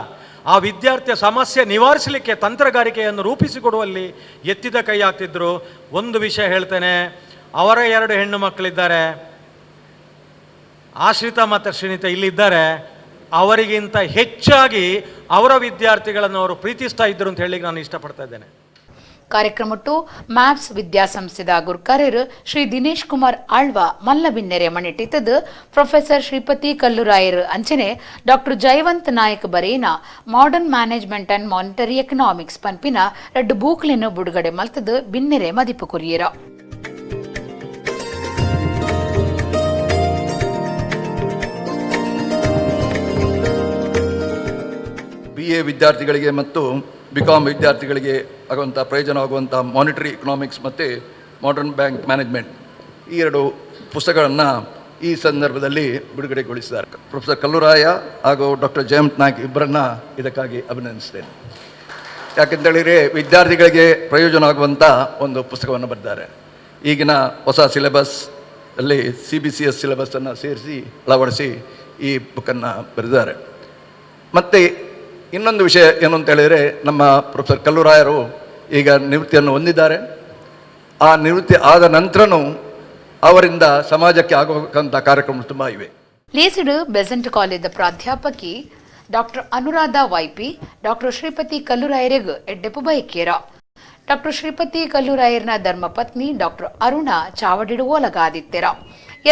Speaker 8: ಆ ವಿದ್ಯಾರ್ಥಿಯ ಸಮಸ್ಯೆ ನಿವಾರಿಸಲಿಕ್ಕೆ ತಂತ್ರಗಾರಿಕೆಯನ್ನು ರೂಪಿಸಿಕೊಡುವಲ್ಲಿ ಎತ್ತಿದ ಕೈ ಆಗ್ತಿದ್ರು. ಒಂದು ವಿಷಯ ಹೇಳ್ತೇನೆ, ಅವರ 2 ಹೆಣ್ಣು ಮಕ್ಕಳಿದ್ದಾರೆ, ಆಶ್ರಿತ ಮತ್ತು ಶ್ರೀನಿತ ಇಲ್ಲಿದ್ದಾರೆ. ಅವರಿಗಿಂತ ಹೆಚ್ಚಾಗಿ ಅವರ ವಿದ್ಯಾರ್ಥಿಗಳನ್ನು ಅವರು ಪ್ರೀತಿಸ್ತಾ ಇದ್ದರು ಅಂತ ಹೇಳಿ ನಾನು ಇಷ್ಟಪಡ್ತಾ ಇದ್ದೇನೆ.
Speaker 1: ಕಾರ್ಯಕ್ರಮಟ್ಟು ಮ್ಯಾಪ್ಸ್ ವಿದ್ಯಾಸಂಸ್ಥೆದ ಗುರ್ಕಾರ್ಯರ್ ಶ್ರೀ ದಿನೇಶ್ ಕುಮಾರ್ ಆಳ್ವ ಮಲ್ಲಬಿನ್ನೆರೆ ಮಣಿಟ್ಟಿತದ ಪ್ರೊಫೆಸರ್ ಶ್ರೀಪತಿ ಕಲ್ಲುರಾಯರ್ ಅಂಚನೆ ಡಾಕ್ಟರ್ ಜಯವಂತ್ ನಾಯಕ್ ಬರೇನ modern management and monetary economics ಪನ್ಪಿನ 2 ಬೂಕ್ಲೆನ್ನು ಬಿಡುಗಡೆ ಮಲ್ತದ ಬಿನ್ನೆರೆ ಮದಿಪು ಕೊರಿಯರ.
Speaker 9: BA ವಿದ್ಯಾರ್ಥಿಗಳಿಗೆ ಮತ್ತು BCom ವಿದ್ಯಾರ್ಥಿಗಳಿಗೆ ಆಗುವಂಥ ಪ್ರಯೋಜನವಾಗುವಂಥ ಮಾನಿಟರಿ ಎಕನಾಮಿಕ್ಸ್ ಮತ್ತು ಮಾಡರ್ನ್ ಬ್ಯಾಂಕ್ ಮ್ಯಾನೇಜ್ಮೆಂಟ್ ಈ 2 ಪುಸ್ತಕಗಳನ್ನು ಈ ಸಂದರ್ಭದಲ್ಲಿ ಬಿಡುಗಡೆಗೊಳಿಸಿದ್ದಾರೆ. ಪ್ರೊಫೆಸರ್ ಕಲ್ಲುರಾಯ ಹಾಗೂ ಡಾಕ್ಟರ್ ಜಯಂತ್ ನಾಯ್ಕ್ ಇಬ್ಬರನ್ನ ಇದಕ್ಕಾಗಿ ಅಭಿನಂದಿಸ್ತೇನೆ. ಯಾಕೆಂತೇಳಿದರೆ ವಿದ್ಯಾರ್ಥಿಗಳಿಗೆ ಪ್ರಯೋಜನ ಆಗುವಂಥ ಒಂದು ಪುಸ್ತಕವನ್ನು ಬರೆದಿದ್ದಾರೆ. ಈಗಿನ ಹೊಸ ಸಿಲೆಬಸ್ ಅಲ್ಲಿ CBCS ಸಿಲೆಬಸ್ಸನ್ನು ಸೇರಿಸಿ ಅಳವಡಿಸಿ ಈ ಬುಕ್ಕನ್ನು ಬರೆದಿದ್ದಾರೆ. ಮತ್ತು ಇನ್ನೊಂದು ವಿಷಯ ಏನು ಅಂತ ಹೇಳಿದರೆ, ನಮ್ಮ ಪ್ರೊಫೆಸರ್ ಕಲ್ಲುರಾಯರು ಈಗ ನಿವೃತ್ತಿಯನ್ನು ಹೊಂದಿದ್ದಾರೆ. ಆ ನಿವೃತ್ತಿ ಆದ ನಂತರನೂ ಅವರಿಂದ ಸಮಾಜಕ್ಕೆ ಆಗಬೇಕಂತ ಕಾರ್ಯಕ್ರಮ ತುಂಬ ಇವೆ.
Speaker 1: ಲೇಸಿಡು ಬೆಸೆಂಟ್ ಕಾಲೇಜ್ ಪ್ರಾಧ್ಯಾಪಕಿ doctor Anuradha YP doctor Shripati ಕಲ್ಲುರಾಯರಿಗೂ ಎಡ್ಡೆಪು ಬಯಕೇರ. ಡಾಕ್ಟರ್ ಶ್ರೀಪತಿ ಕಲ್ಲುರಾಯರ್ನ ಧರ್ಮಪತ್ನಿ ಡಾಕ್ಟರ್ ಅರುಣ ಚಾವಡಿಡು ಓಲಗಾದಿತ್ಯರ.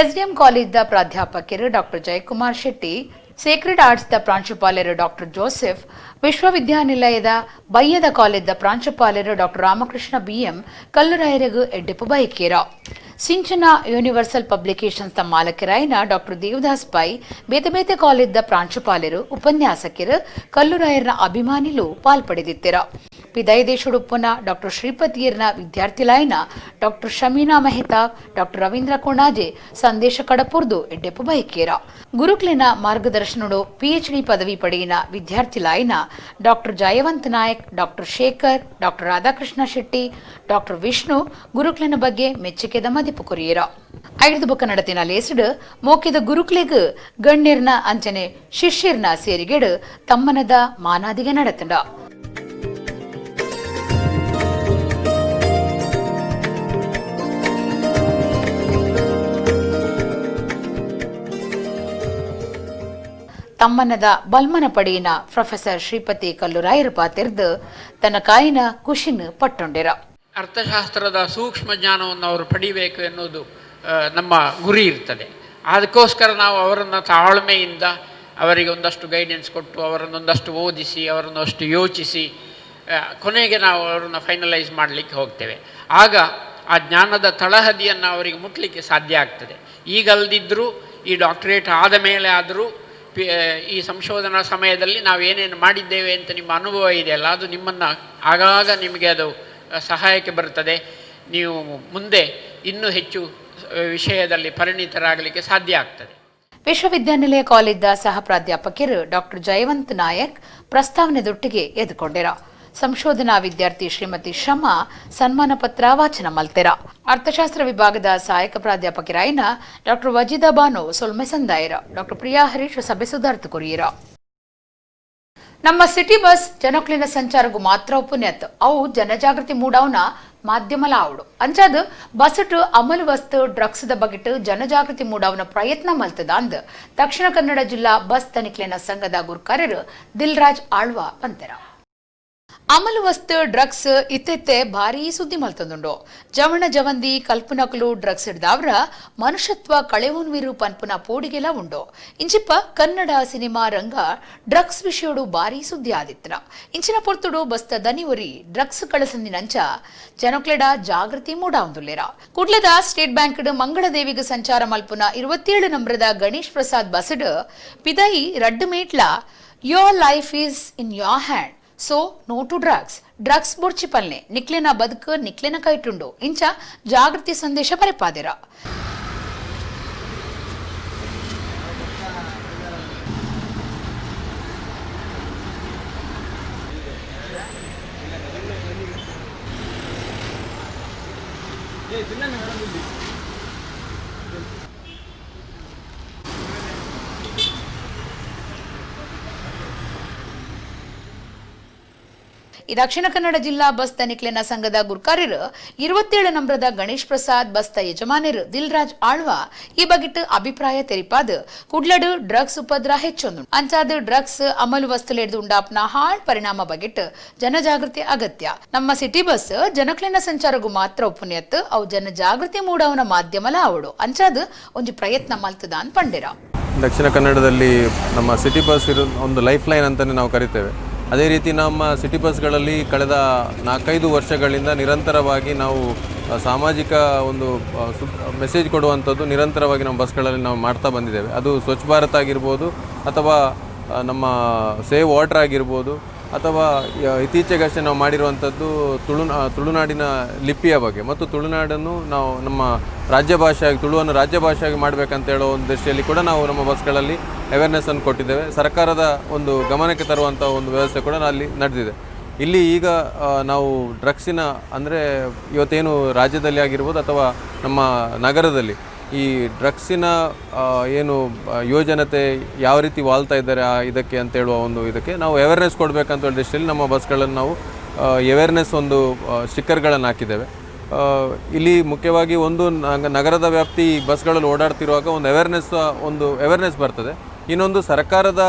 Speaker 1: SDM ಕಾಲೇಜ್ದ ಪ್ರಾಧ್ಯಾಪಕರು ಡಾಕ್ಟರ್ ಜಯಕುಮಾರ್ ಶೆಟ್ಟಿ, ಸೇಕ್ರೆಡ್ ಆರ್ಟ್ಸ್ದ ಪ್ರಾಂಶುಪಾಲರು ಡಾಕ್ಟರ್ ಜೋಸೆಫ್, ವಿಶ್ವವಿದ್ಯಾನಿಲಯದ ಬಯ್ಯದ ಕಾಲೇಜ್ದ ಪ್ರಾಂಶುಪಾಲರು ಡಾಕ್ಟರ್ ರಾಮಕೃಷ್ಣ BM ಕಲ್ಲುರಾಯರಿಗೂ ಎಡ್ಡೆಪು ಬಯಕೇರ. ಸಿಂಚನ ಯೂನಿವರ್ಸಲ್ ಪಬ್ಲಿಕೇಶನ್ಸ್ದ ಮಾಲಕರಾಯಿನ ಡಾಕ್ಟರ್ ದೇವದಾಸ್ ಪೈ, ಬೇತೆ ಬೇತೆ ಕಾಲೇಜ್ದ ಪ್ರಾಂಶುಪಾಲರು, ಉಪನ್ಯಾಸಕರು ಕಲ್ಲುರಾಯರ್ನ ಅಭಿಮಾನಿಲು ಪಾಲ್ಪಡೆದಿತ್ತರ. पिदाई देशुडुप्पुन डॉक्टर श्रीपतीयर्न विद्यार्थिलायन डॉक्टर शमीना मेहता डॉक्टर रवींद्र कोणाजे संदेश कड़पुर्दु एड्डेप्पु बयकेर गुरुकुलिन मार्गदर्शनुडु PhD पदवी पಡೆಯಿನ विद्यार्थिलायन doctor Jayavant Nayak doctor Shekhar doctor Radhakrishna Shetty doctor Vishnu गुरुकुलिನ ಬಗ್ಗೆ ಮೆಚ್ಚುಗೆದ ಮದಿಪು ಕೊರಿಯರ ಐದು ಬುಕ್ಕ ನಡತಿನ ಲೇಸಿಡ್ ಮೋಕಿದ ಗುರುಕುಲಿಗ್ ಗಣ್ಯರ್ನ ಅಂಚನೆ ಶಿಷ್ಯರ್ನ ಸೇರಿಗೆಡ್ ತಮ್ಮನದ ಮಾನಾದಿಗೆ ನಡತಂಡ ತಮ್ಮನದ ಬಲ್ಮನ ಪಡೆಯಿನ ಪ್ರೊಫೆಸರ್ ಶ್ರೀಪತಿ ಕಲ್ಲುರಾಯರು ಪಾತಿರ್ದು ತನ್ನ ಕಾಯಿನ ಖುಷಿನ ಪಟ್ಟೊಂಡಿರ
Speaker 10: ಅರ್ಥಶಾಸ್ತ್ರದ ಸೂಕ್ಷ್ಮ ಜ್ಞಾನವನ್ನು ಅವರು ಪಡಿಬೇಕು ಎನ್ನುವುದು ನಮ್ಮ ಗುರಿ ಇರ್ತದೆ. ಅದಕ್ಕೋಸ್ಕರ ನಾವು ಅವರನ್ನು ತಾಳ್ಮೆಯಿಂದ ಅವರಿಗೆ ಒಂದಷ್ಟು ಗೈಡೆನ್ಸ್ ಕೊಟ್ಟು ಅವರನ್ನೊಂದಷ್ಟು ಓದಿಸಿ ಅವರನ್ನಷ್ಟು ಯೋಚಿಸಿ ಕೊನೆಗೆ ನಾವು ಅವರನ್ನು ಫೈನಲೈಸ್ ಮಾಡಲಿಕ್ಕೆ ಹೋಗ್ತೇವೆ. ಆಗ ಆ ಜ್ಞಾನದ ತಳಹದಿಯನ್ನು ಅವರಿಗೆ ಮುಟ್ಲಿಕ್ಕೆ ಸಾಧ್ಯ ಆಗ್ತದೆ. ಈಗಲ್ದಿದ್ದರೂ ಈ ಡಾಕ್ಟರೇಟ್ ಆದ ಮೇಲೆ ಆದರೂ ಈ ಸಂಶೋಧನಾ ಸಮಯದಲ್ಲಿ ನಾವು ಏನೇನು ಮಾಡಿದ್ದೇವೆ ಅಂತ ನಿಮ್ಮ ಅನುಭವ ಇದೆಯಲ್ಲ, ಅದು ನಿಮ್ಮನ್ನು ಆಗಾಗ ನಿಮಗೆ ಅದು ಸಹಾಯಕ್ಕೆ ಬರುತ್ತದೆ. ನೀವು ಮುಂದೆ ಇನ್ನೂ ಹೆಚ್ಚು ವಿಷಯದಲ್ಲಿ ಪರಿಣಿತರಾಗಲಿಕ್ಕೆ ಸಾಧ್ಯ ಆಗ್ತದೆ.
Speaker 1: ವಿಶ್ವವಿದ್ಯಾನಿಲಯ ಕಾಲೇಜ್ದ ಸಹ ಪ್ರಾಧ್ಯಾಪಕರು ಡಾಕ್ಟರ್ ಜಯವಂತ್ ನಾಯಕ್ ಪ್ರಸ್ತಾವನೆದೊಟ್ಟಿಗೆ ಎದುಕೊಂಡಿರ ಸಂಶೋಧನಾ ವಿದ್ಯಾರ್ಥಿ ಶ್ರೀಮತಿ ಶಮಾ ಸನ್ಮಾನ ಪತ್ರ ವಾಚನ ಮಲ್ತೆರ ಅರ್ಥಶಾಸ್ತ್ರ ವಿಭಾಗದ ಸಹಾಯಕ ಪ್ರಾಧ್ಯಾಪಕರಾಯಿನ ಡಾಕ್ಟರ್ ವಜೀದಾ ಬಾನು ಸೊಲ್ಮೆ ಸಂದಾಯರ ಡಾಕ್ಟರ್ ಪ್ರಿಯಾ ಹರೀಶ್ ಸಭೆ ಸುಧಾರ್ಥ ಕೊರಿಯರ ನಮ್ಮ ಸಿಟಿ ಬಸ್ ಜನಕ್ಲಿನ ಸಂಚಾರಗೂ ಮಾತ್ರ ಉಪನ್ಯತ್ ಅವು ಜನಜಾಗೃತಿ ಮೂಡವನ ಮಾಧ್ಯಮಲ ಆವಡು ಅಂಚಾದ ಬಸ್ಟ್ ಅಮಲು ವಸ್ತು ಡ್ರಗ್ಸ್ ದ ಬಗೆಟ್ ಜನಜಾಗೃತಿ ಮೂಡವನ ಪ್ರಯತ್ನ ಮಲ್ತದ ಅಂದ್ ದಕ್ಷಿಣ ಕನ್ನಡ ಜಿಲ್ಲಾ ಬಸ್ ತನಿಖೆನ ಸಂಘದ ಗುರುಕಾರ್ಯರು ದಿಲ್ರಾಜ್ ಆಳ್ವಾ ಪಂತೆರ ಅಮಲು ವಸ್ತು ಡ್ರಗ್ಸ್ ಇತ್ತೆತ್ತೆ ಭಾರೀ ಸುದ್ದಿ ಮಲ್ತೊಂದುಂಡು ಜವಣ ಜವಂದಿ ಕಲ್ಪನಕಲು ಡ್ರಗ್ಸ್ ಹಿಡ್ದಾವ್ರ ಮನುಷ್ಯತ್ವ ಕಳೆವನ್ವಿರು ಪನ್ಪುನ ಪೋಡಿಗೆಲ ಉಂಡು ಇಂಚಿಪ್ಪ ಕನ್ನಡ ಸಿನಿಮಾ ರಂಗ ಡ್ರಗ್ಸ್ ವಿಷಯಡು ಭಾರೀ ಸುದ್ದಿ ಆದಿತ್ತನ ಇಂಚಿನ ಪೊರ್ತುಡು ಬಸ್ತ ದನಿವರಿ ಡ್ರಗ್ಸ್ ಕಳಸಂದಿನಂಚ ಜನಕ್ಲೆಡ ಜಾಗೃತಿ ಮೂಡಾವುದುಲ್ಲೇರ ಕುಡ್ಲದ ಸ್ಟೇಟ್ ಬ್ಯಾಂಕ್ ಮಂಗಳದೇವಿಗೆ ಸಂಚಾರ ಮಲ್ಪುನ 27 ನಂಬರದ ಗಣೇಶ್ ಪ್ರಸಾದ್ ಬಸ್ಡ್ ಪಿದಾಯಿ ರಡ್ಡು ಮೇಟ್ಲ your life is in your hand so no to drugs ಬೊರ್ಚಿ ಪಲ್ನೆ ನಿಕ್ಲೆನ ಬದುಕು ನಿಕ್ಲೆನ ಕೈಟುಂಡು ಇಂಚ ಜಾಗೃತಿ ಸಂದೇಶ ಬರೆಪಾದಿರ ಈ ದಕ್ಷಿಣ ಕನ್ನಡ ಜಿಲ್ಲಾ ಬಸ್ ತನಿಖೆನ ಸಂಘದ ಗುರುಕಾರ್ಯರು 27 ನಂಬರದ ಗಣೇಶ್ ಪ್ರಸಾದ್ ಬಸ್ತ ಯಜಮಾನರು ದಿಲ್ರಾಜ್ ಆಳ್ವಾ ಈ ಬಗೆಟ್ ಅಭಿಪ್ರಾಯ ತೆರಿಪಾದ ಕುಡ್ಲಡು ಡ್ರಗ್ಸ್ ಉಪದ್ರ ಹೆಚ್ಚೊಂದು ಅಂಚಾದ ಡ್ರಗ್ಸ್ ಅಮಲು ವಸ್ತುಲೆಡ್ದು ಉಂಡಾಪ್ನ ಹಾಳ್ ಪರಿಣಾಮ ಬಗೆಟ್ ಜನಜಾಗೃತಿ ಅಗತ್ಯ. ನಮ್ಮ ಸಿಟಿ ಬಸ್ ಜನಕ್ಲೆನ ಸಂಚಾರಗೂ ಮಾತ್ರ ಉಪನ್ಯತ್ ಅವು ಜನಜಾಗೃತಿ ಮೂಡವನ ಮಾಧ್ಯಮಲ ಅವಡು ಅಂಚಾದ ಒಂದು ಪ್ರಯತ್ನ ಮಲ್ತದ ಅಂತ ಪಂಡಿರ.
Speaker 11: ದಕ್ಷಿಣ ಕನ್ನಡದಲ್ಲಿ ನಮ್ಮ ಸಿಟಿ ಬಸ್ ಒಂದು ಲೈಫ್ ಲೈನ್ ಅಂತಲೇ ನಾವು ಕರಿತೇವೆ. ಅದೇ ರೀತಿ ನಮ್ಮ ಸಿಟಿ ಬಸ್ಗಳಲ್ಲಿ ಕಳೆದ 4-5 ವರ್ಷಗಳಿಂದ ನಿರಂತರವಾಗಿ ನಾವು ಸಾಮಾಜಿಕ ಒಂದು ಮೆಸೇಜ್ ಕೊಡುವಂಥದ್ದು ನಿರಂತರವಾಗಿ ನಮ್ಮ ಬಸ್ಗಳಲ್ಲಿ ನಾವು ಮಾಡ್ತಾ ಬಂದಿದ್ದೇವೆ. ಅದು ಸ್ವಚ್ಛ ಭಾರತ್ ಆಗಿರ್ಬೋದು ಅಥವಾ ನಮ್ಮ ಸೇವ್ ವಾಟರ್ ಆಗಿರ್ಬೋದು ಅಥವಾ ಇತ್ತೀಚೆಗಷ್ಟೇ ನಾವು ಮಾಡಿರುವಂಥದ್ದು ತುಳುನಾಡಿನ ಲಿಪಿಯ ಬಗ್ಗೆ ಮತ್ತು ತುಳುನಾಡನ್ನು ನಾವು ನಮ್ಮ ರಾಜ್ಯ ಭಾಷೆಯಾಗಿ ತುಳುವನ್ನು ರಾಜ್ಯ ಭಾಷೆಯಾಗಿ ಮಾಡಬೇಕಂತ ಹೇಳೋ ಒಂದು ದೃಷ್ಟಿಯಲ್ಲಿ ಕೂಡ ನಾವು ನಮ್ಮ ಬಸ್ಗಳಲ್ಲಿ ಅವೇರ್ನೆಸ್ಸನ್ನು ಕೊಟ್ಟಿದ್ದೇವೆ. ಸರ್ಕಾರದ ಒಂದು ಗಮನಕ್ಕೆ ತರುವಂಥ ಒಂದು ವ್ಯವಸ್ಥೆ ಕೂಡ ಅಲ್ಲಿ ನಡೆದಿದೆ. ಇಲ್ಲಿ ಈಗ ನಾವು ಡ್ರಗ್ಸಿನ ಅಂದರೆ ಇವತ್ತೇನು ರಾಜ್ಯದಲ್ಲಿ ಆಗಿರ್ಬೋದು ಅಥವಾ ನಮ್ಮ ನಗರದಲ್ಲಿ ಈ ಡ್ರಗ್ಸಿನ ಏನು ಯೋಜನತೆ ಯಾವ ರೀತಿ ವಾಲ್ತಾ ಇದ್ದಾರೆ ಇದಕ್ಕೆ ಅಂತ ಹೇಳುವ ಒಂದು ಇದಕ್ಕೆ ನಾವು ಅವೇರ್ನೆಸ್ ಕೊಡಬೇಕಂತ ಹೇಳಿ ದೃಷ್ಟಿಯಲ್ಲಿ ನಮ್ಮ ಬಸ್ಗಳನ್ನು ನಾವು ಅವೇರ್ನೆಸ್ ಒಂದು ಸ್ಟಿಕ್ಕರ್ಗಳನ್ನು ಹಾಕಿದ್ದೇವೆ. ಇಲ್ಲಿ ಮುಖ್ಯವಾಗಿ ಒಂದು ನಗರದ ವ್ಯಾಪ್ತಿ ಬಸ್ಗಳಲ್ಲಿ ಓಡಾಡ್ತಿರುವಾಗ ಒಂದು ಅವೇರ್ನೆಸ್ ಬರ್ತದೆ. ಇನ್ನೊಂದು ಸರ್ಕಾರದ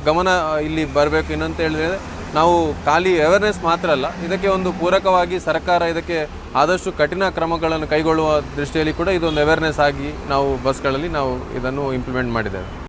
Speaker 11: ಗಮನ ಇಲ್ಲಿ ಬರಬೇಕು. ಇನ್ನಂತ ಹೇಳಿದರೆ ನಾವು ಖಾಲಿ ಅವೇರ್ನೆಸ್ ಮಾತ್ರ ಅಲ್ಲ, ಇದಕ್ಕೆ ಒಂದು ಪೂರಕವಾಗಿ ಸರ್ಕಾರ ಇದಕ್ಕೆ ಆದಷ್ಟು ಕಠಿಣ ಕ್ರಮಗಳನ್ನು ಕೈಗೊಳ್ಳುವ ದೃಷ್ಟಿಯಲ್ಲಿ ಕೂಡ ಇದೊಂದು ಅವೇರ್ನೆಸ್ ಆಗಿ ನಾವು ಬಸ್ಗಳಲ್ಲಿ ನಾವು ಇದನ್ನು ಇಂಪ್ಲಿಮೆಂಟ್ ಮಾಡಿದ್ದೇವೆ.